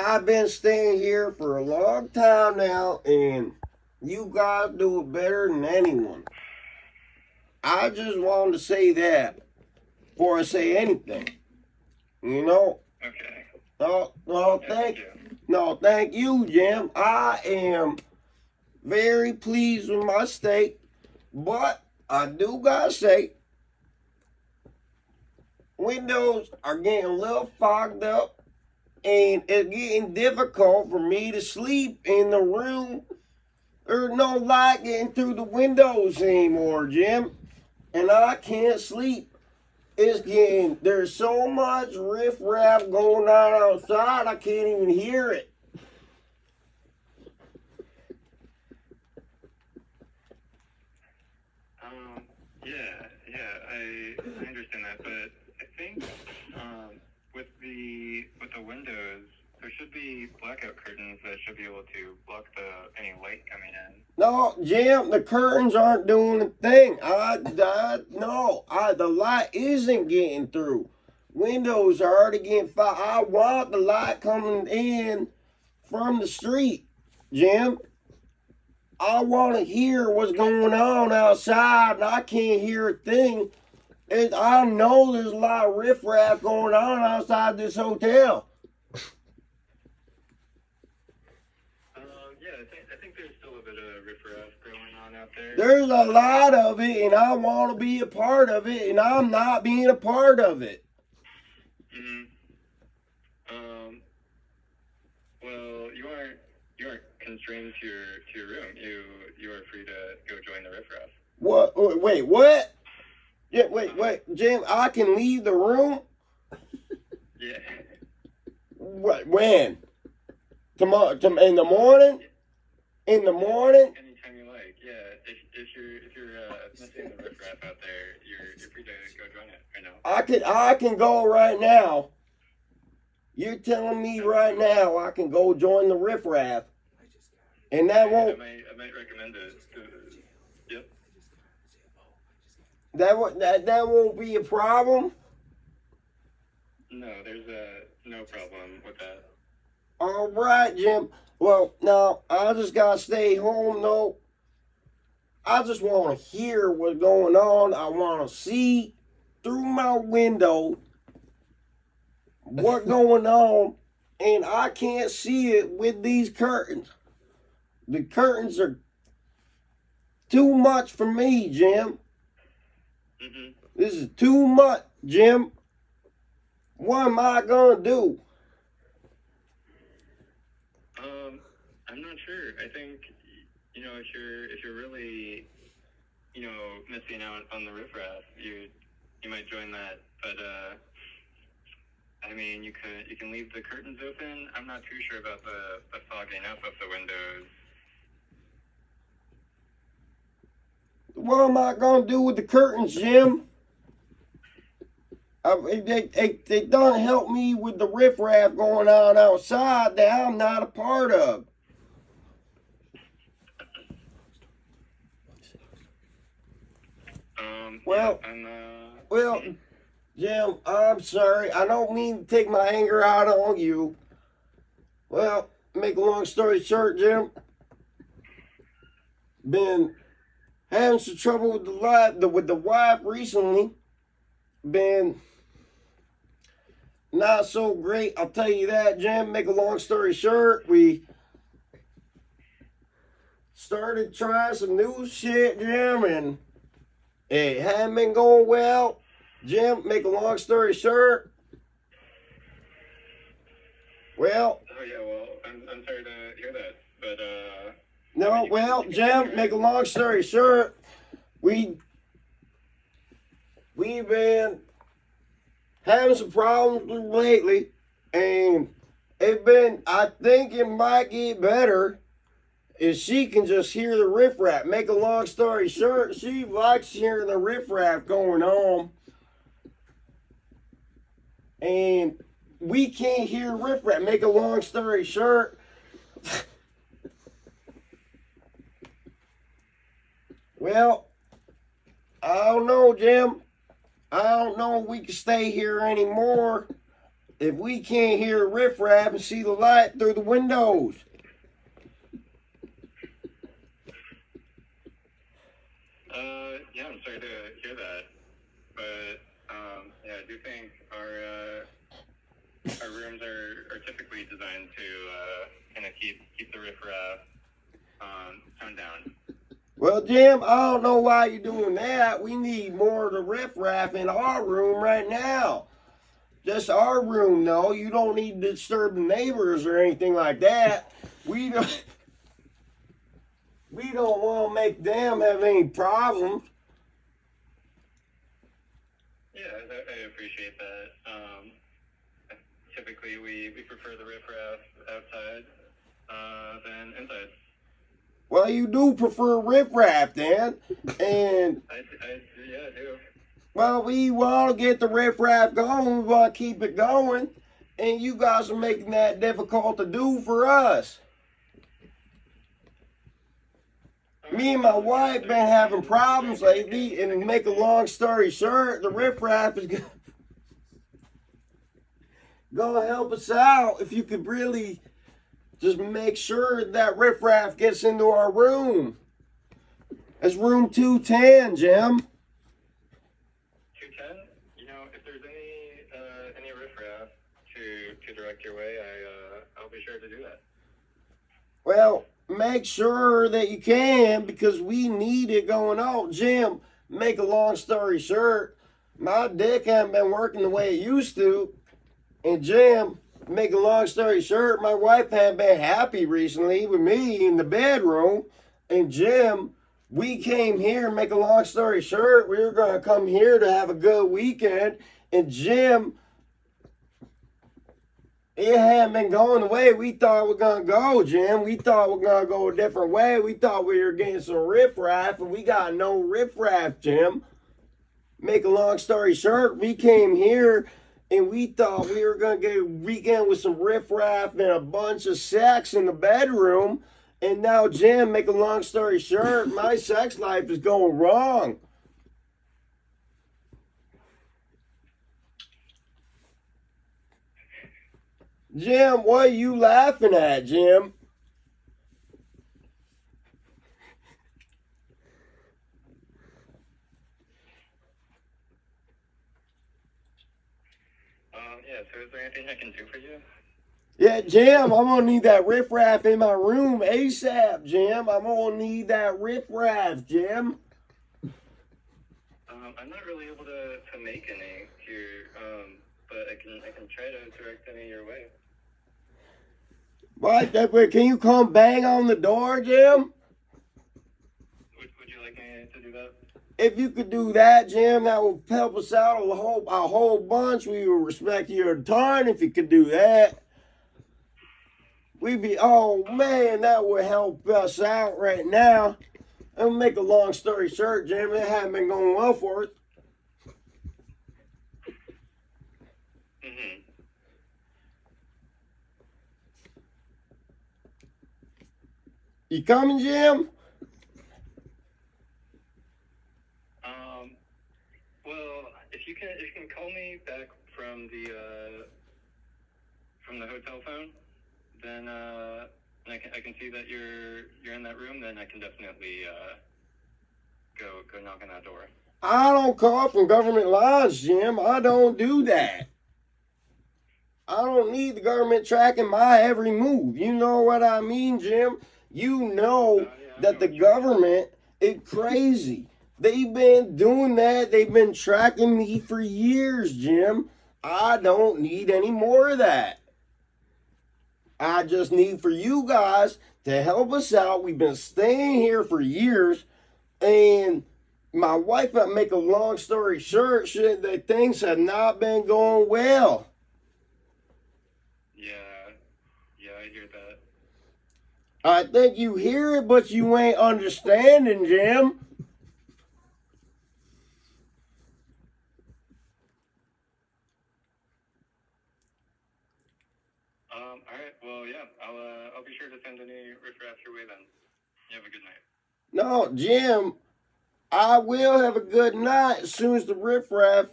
I've been staying here for a long time now, and you guys do it better than anyone. I just wanted to say that before I say anything. You know? Okay. Thank you. No, thank you, Jim. I am very pleased with my state, but I do gotta say, windows are getting a little fogged up, and it's getting difficult for me to sleep in the room. There's no light getting through the windows anymore, Jim, and I can't sleep. There's so much riffraff going on outside, I can't even hear it. I understand that, but I think with the windows, there should be blackout curtains that should be able to block any light coming in. No, Jim, the curtains aren't doing a thing. The light isn't getting through. Windows are already getting fogged. I want the light coming in from the street, Jim. I want to hear what's going on outside, and I can't hear a thing. I know there's a lot of riffraff going on outside this hotel. I think there's still a bit of riffraff going on out there. There's a lot of it, and I want to be a part of it, and I'm not being a part of it. Well, you aren't constrained to your room. You are free to go join the riffraff. What? Wait, what? Yeah, wait, Jim. I can leave the room. Yeah. What? When? Tomorrow? In the morning? In the morning? Anytime you like. Yeah. If you're missing the riffraff out there, you're free to go join it right now. I can go right now. You're telling me right now I can go join the riffraff, and that won't. I might recommend it. Yep. That won't be a problem. No, there's no problem with that. All right, Jim. Well, now I just gotta stay home though. I just want to hear what's going on. I want to see through my window what's going on, and I can't see it with these curtains. The curtains are too much for me, Jim. This is too much, Jim. What am I gonna do? I'm not sure. I think if you're really missing out on the riffraff, you might join that. But I mean, you can leave the curtains open. I'm not too sure about the fogging up of the windows. What am I gonna do with the curtains, Jim? They don't help me with the riffraff going on outside that I'm not a part of. Well, Jim, I'm sorry. I don't mean to take my anger out on you. Well, make a long story short, Jim, been having some trouble with the wife recently. Been not so great, I'll tell you that, Jim. Make a long story short, we started trying some new shit, Jim, and it hadn't been going well. Jim, make a long story short. Well. Oh yeah, well, I'm sorry to hear that, but No, well, Jim, make a long story short, we've been having some problems lately, and I think it might get better if she can just hear the riffraff. Make a long story short, she likes hearing the riffraff going on, and we can't hear riffraff. Make a long story short, well, I don't know, Jim. I don't know if we can stay here anymore. if we can't hear riffraff and see the light through the windows? Yeah, I'm sorry to hear that, but yeah, I do think our rooms are typically designed to kind of keep the riffraff toned down. Well, Jim, I don't know why you're doing that. We need more of the riffraff in our room right now. Just our room, though. You don't need to disturb the neighbors or anything like that. We don't want to make them have any problems. Yeah, I appreciate that. Typically, we prefer the riffraff outside than inside. Well, you do prefer riffraff, then, and yeah, I do. well, we want to get the riffraff going. We want to keep it going, and you guys are making that difficult to do for us. Me and my wife been having problems lately, and to make a long story short, the riffraff is gonna help us out if you could really just make sure that riffraff gets into our room. It's room 210, Jim. 210. You know, if there's any riffraff to direct your way, I'll be sure to do that. Well, make sure that you can, because we need it going on. Jim, make a long story short, my dick hasn't been working the way it used to. And Jim, make a long story short, my wife hasn't been happy recently with me in the bedroom. And Jim, we came here, make a long story short, we were going to come here to have a good weekend. And Jim, it hadn't been going the way we thought we were going to go, Jim. We thought we were going to go a different way. We thought we were getting some riffraff, and we got no riffraff, Jim. Make a long story short, we came here, and we thought we were going to get a weekend with some riffraff and a bunch of sex in the bedroom. And now, Jim, make a long story short, my sex life is going wrong. Jim, what are you laughing at, Jim? Yeah, so is there anything I can do for you? Yeah, Jim, I'm going to need that riffraff in my room ASAP, Jim. I'm going to need that riffraff, Jim. I'm not really able to make any here, but I can try to direct any your way. What? Can you come bang on the door, Jim? Would you like me to do that? If you could do that, Jim, that would help us out a whole bunch. We would respect you a ton if you could do that. Oh man, that would help us out right now. I'll make a long story short, Jim, it hasn't been going well for us. Mm-hmm. You coming, Jim? Well, if you can call me back from the hotel phone, then I can see that you're in that room. Then I can definitely go knock on that door. I don't call from government lines, Jim. I don't do that. I don't need the government tracking my every move. You know what I mean, Jim? You know that the government is crazy. They've been doing that. They've been tracking me for years, Jim. I don't need any more of that. I just need for you guys to help us out. We've been staying here for years, and my wife, I make a long story short, that things have not been going well. Yeah, I hear that. I think you hear it, but you ain't understanding, Jim. All right. Well, yeah. I'll be sure to send any riffraff your way then. You have a good night. No, Jim, I will have a good night as soon as the riffraff.